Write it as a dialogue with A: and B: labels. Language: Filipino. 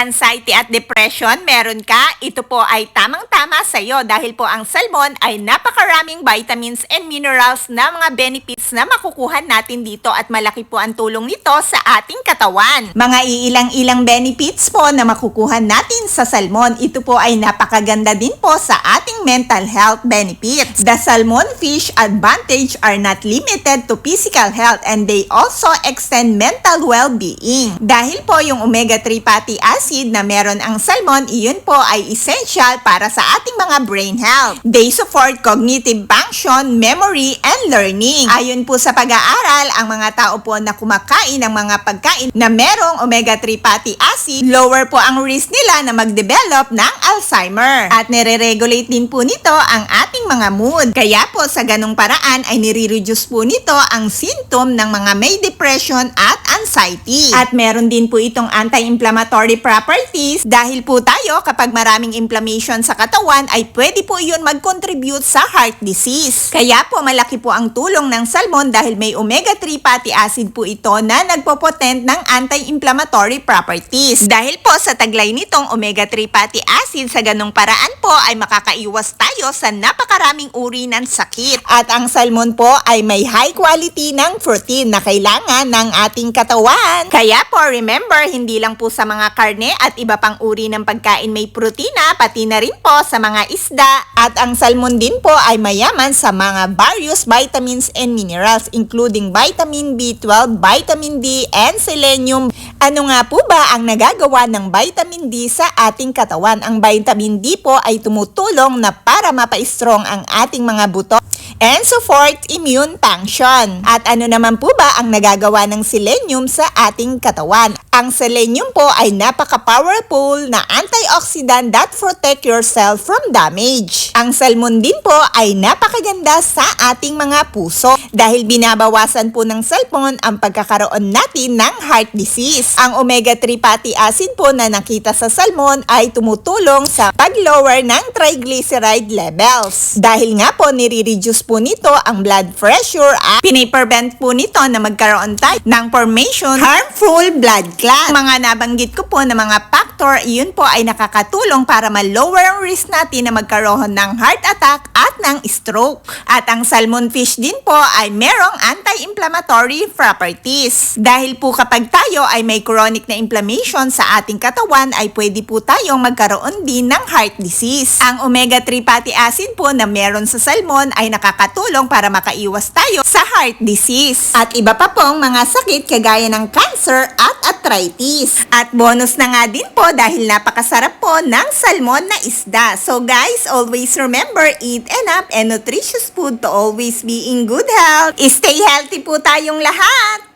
A: Anxiety at depression, meron ka? Ito po ay tamang-tama sa iyo dahil po ang salmon ay napakaraming vitamins and minerals na mga benefits na makukuha natin dito at malaki po ang tulong nito sa ating katawan. Mga iilang-ilang benefits po na makukuha natin sa salmon. Ito po ay napakaganda din po sa ating mental health benefits. The salmon fish advantage are not limited to physical health and they also extend mental well-being. Dahil po yung omega-3 fatty acid na meron ang salmon, iyon po ay essential para sa ating mga brain health. They support cognitive function, memory, and learning. Ayon po sa pag-aaral, ang mga tao po na kumakain ng mga pagkain na merong omega-3 fatty acid, lower po ang risk nila na mag-develop ng Alzheimer. At nire-regulate din po nito ang ating mga mood. Kaya po sa ganung paraan ay nire-reduce po nito ang symptom ng mga may depression at anxiety. At meron din po itong anti-inflammatory properties dahil po tayo kapag maraming inflammation sa katawan ay pwede po iyon mag-contribute sa heart disease. Kaya po malaki po ang tulong ng salmon dahil may omega-3 fatty acid po ito na nagpopotent ng anti-inflammatory properties. Dahil po sa taglay nitong omega-3 fatty acid, sa ganong paraan po ay makakaiwas tayo sa napakaraming uri ng sakit. At ang salmon po ay may high quality ng protein na kailangan ng ating katawan. Kaya po remember, hindi lang po sa mga karne at iba pang uri ng pagkain may protina, pati na rin po sa mga isda. At ang salmon din po ay mayaman sa mga various vitamins and minerals including vitamin B12, vitamin D, and selenium. Ano nga po ba ang nagagawa ng vitamin D sa ating katawan? Ang vitamin D po ay tumutulong na para mapa-strong ang ating mga buto and support immune function. At ano naman po ba ang nagagawa ng selenium sa ating katawan? Ang selenium po ay napaka-powerful na antioxidant that protect your cell from damage. Ang salmon din po ay napakaganda sa ating mga puso dahil binabawasan po ng salmon ang pagkakaroon natin ng heart disease. Ang omega-3 fatty acid po na nakita sa salmon ay tumutulong sa pag-lower ng triglyceride levels. Dahil nga po nire-reduce po nito ang blood pressure at piniprevent po nito na magkaroon tayo ng formation harmful blood clot. Mga nabanggit ko po na mga factor, iyon po ay nakakatulong para ma-lower ang risk natin na magkaroon ng heart attack at ng stroke. At ang salmon fish din po ay merong anti-inflammatory properties. Dahil po kapag tayo ay may chronic na inflammation sa ating katawan ay pwede po tayong magkaroon din ng heart disease. Ang omega-3 fatty acid po na meron sa salmon ay nakakatulong para makaiwas tayo sa heart disease. At iba pa pong mga sakit kagaya ng cancer at arthritis. At bonus na nga din po dahil napakasarap po ng salmon na isda. So guys, always remember, eat enough and nutritious food to always be in good health. Stay healthy po tayong lahat!